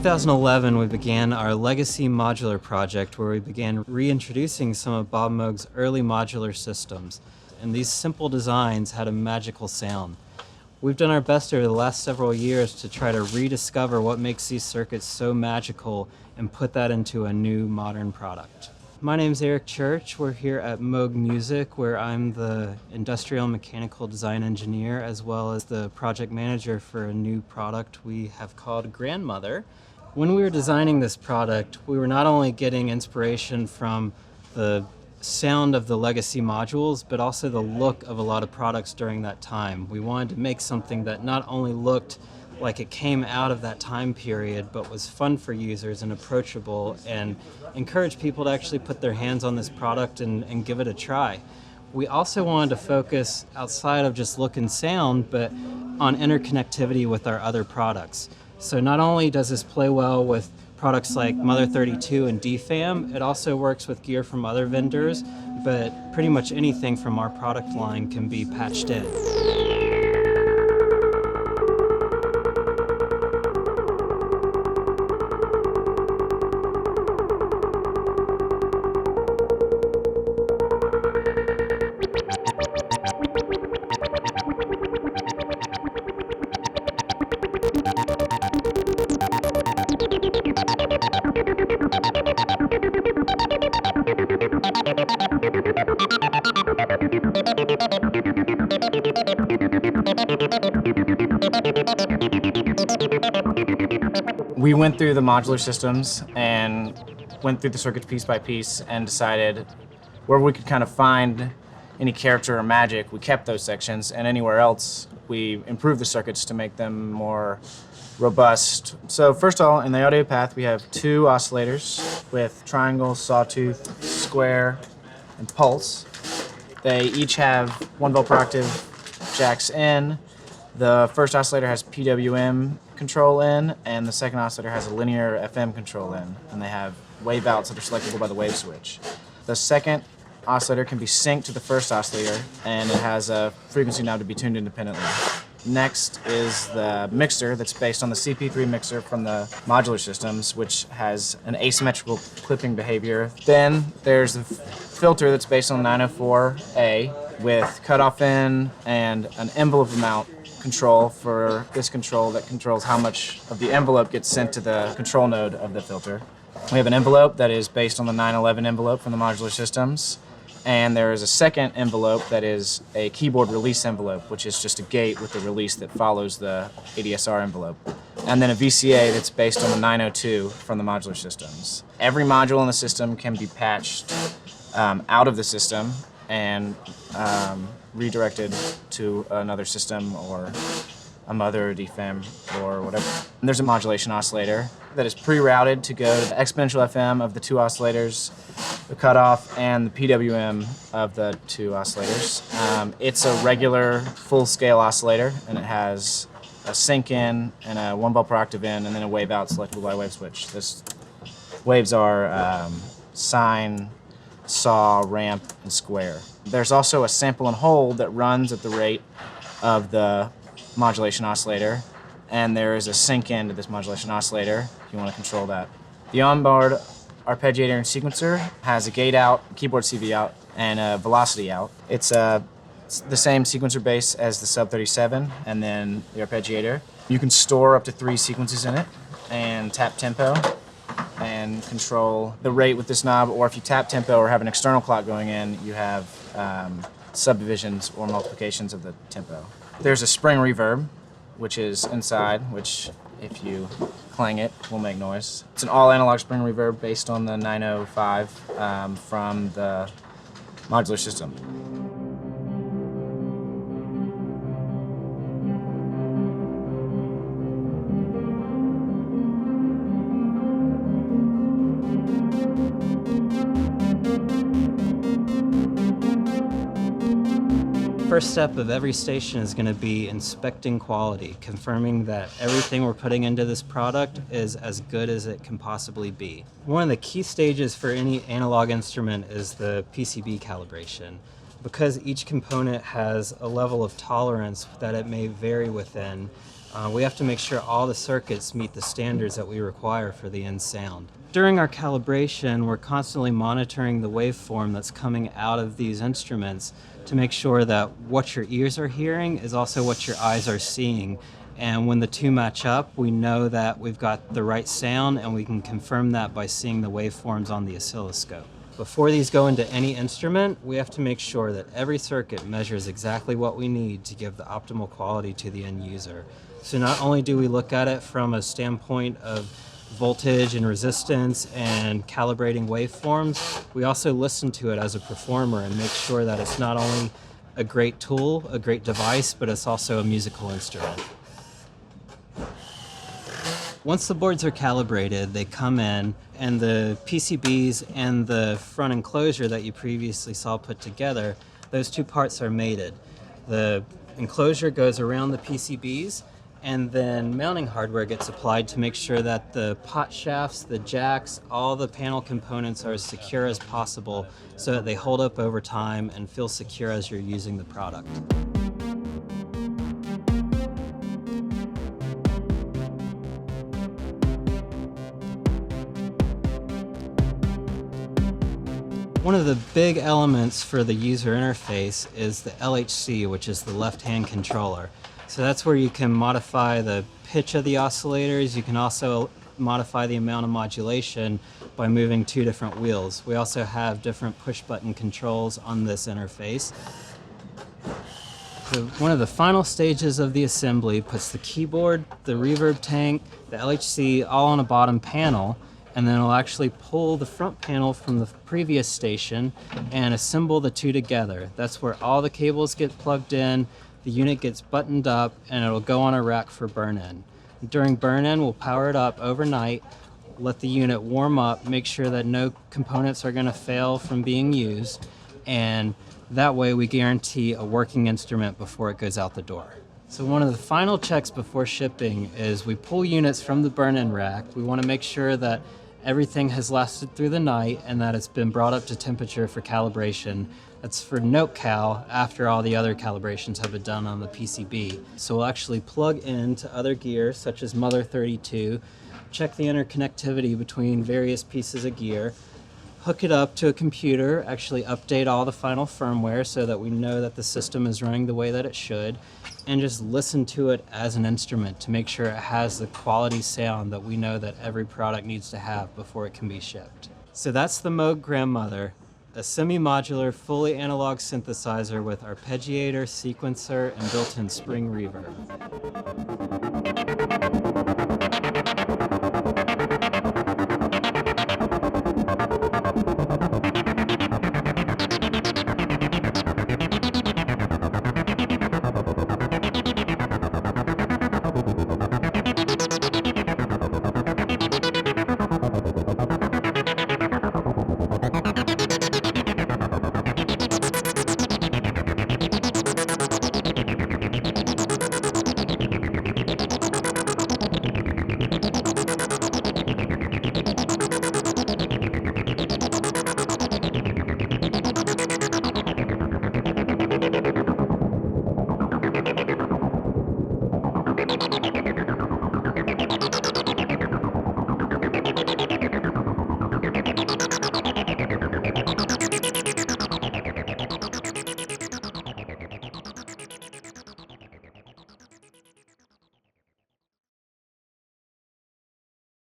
2011, we began our legacy modular project where we began reintroducing some of Bob Moog's early modular systems. And these simple designs had a magical sound. We've done our best over the last several years to try to rediscover what makes these circuits so magical and put that into a new modern product. My name's Eric Church. We're here at Moog Music, where I'm the industrial mechanical design engineer as well as the project manager for a new product we have called Grandmother. When we were designing this product, we were not only getting inspiration from the sound of the legacy modules, but also the look of a lot of products during that time. We wanted to make something that not only looked like it came out of that time period, but was fun for users and approachable and encourage people to actually put their hands on this product and give it a try. We also wanted to focus outside of just look and sound, but on interconnectivity with our other products. So not only does this play well with products like Mother 32 and DFAM, it also works with gear from other vendors, but pretty much anything from our product line can be patched in. We went through the modular systems and went through the circuits piece by piece and decided where we could kind of find any character or magic, we kept those sections, and anywhere else we improved the circuits to make them more robust. So first of all, in the audio path we have two oscillators with triangle, sawtooth, square, and pulse. They each have 1 volt per octave jacks in. The first oscillator has PWM control in, and the second oscillator has a linear FM control in, and they have wave outs that are selectable by the wave switch. The second oscillator can be synced to the first oscillator, and it has a frequency knob to be tuned independently. Next is the mixer that's based on the CP3 mixer from the modular systems, which has an asymmetrical clipping behavior. Then there's the filter that's based on 904A with cutoff in and an envelope amount control for this control that controls how much of the envelope gets sent to the control node of the filter. We have an envelope that is based on the 911 envelope from the modular systems. And there is a second envelope that is a keyboard release envelope, which is just a gate with the release that follows the ADSR envelope. And then a VCA that's based on the 902 from the modular systems. Every module in the system can be patched out of the system and redirected to another system or a Mother, DFAM, or whatever. And there's a modulation oscillator that is pre-routed to go to the exponential FM of the two oscillators, the cutoff, and the PWM of the two oscillators. It's a regular full-scale oscillator, and it has a sync in and a 1 volt per octave in, and then a wave out selectable by wave switch. This waves are sine, saw, ramp, and square. There's also a sample and hold that runs at the rate of the modulation oscillator, and there is a sync in to this modulation oscillator if you want to control that. The onboard arpeggiator and sequencer has a gate out, keyboard CV out, and a velocity out. It's the same sequencer base as the Sub 37 and then the arpeggiator. You can store up to 3 sequences in it and tap tempo and control the rate with this knob, or if you tap tempo or have an external clock going in, you have subdivisions or multiplications of the tempo. There's a spring reverb, which is inside, which if you clang it will make noise. It's an all analog spring reverb based on the 905 from the modular system. First step of every station is going to be inspecting quality, confirming that everything we're putting into this product is as good as it can possibly be. One of the key stages for any analog instrument is the PCB calibration. Because each component has a level of tolerance that it may vary within, We have to make sure all the circuits meet the standards that we require for the end sound. During our calibration, we're constantly monitoring the waveform that's coming out of these instruments to make sure that what your ears are hearing is also what your eyes are seeing. And when the two match up, we know that we've got the right sound, and we can confirm that by seeing the waveforms on the oscilloscope. Before these go into any instrument, we have to make sure that every circuit measures exactly what we need to give the optimal quality to the end user. So not only do we look at it from a standpoint of voltage and resistance and calibrating waveforms, we also listen to it as a performer and make sure that it's not only a great tool, a great device, but it's also a musical instrument. Once the boards are calibrated, they come in, and the PCBs and the front enclosure that you previously saw put together, those two parts are mated. The enclosure goes around the PCBs, and then mounting hardware gets applied to make sure that the pot shafts, the jacks, all the panel components are as secure as possible so that they hold up over time and feel secure as you're using the product. One of the big elements for the user interface is the LHC, which is the left-hand controller. So that's where you can modify the pitch of the oscillators. You can also modify the amount of modulation by moving two different wheels. We also have different push-button controls on this interface. So one of the final stages of the assembly puts the keyboard, the reverb tank, the LHC all on a bottom panel, and then it'll actually pull the front panel from the previous station and assemble the two together. That's where all the cables get plugged in, the unit gets buttoned up, and it'll go on a rack for burn-in. During burn-in, we'll power it up overnight, let the unit warm up, make sure that no components are going to fail from being used, and that way we guarantee a working instrument before it goes out the door. So one of the final checks before shipping is we pull units from the burn-in rack. We want to make sure that everything has lasted through the night and that it's been brought up to temperature for calibration. That's for note cal after all the other calibrations have been done on the PCB. So we'll actually plug into other gear such as Mother 32, check the interconnectivity between various pieces of gear, hook it up to a computer, actually update all the final firmware so that we know that the system is running the way that it should, and just listen to it as an instrument to make sure it has the quality sound that we know that every product needs to have before it can be shipped. So that's the Moog Grandmother, a semi-modular, fully analog synthesizer with arpeggiator, sequencer, and built-in spring reverb.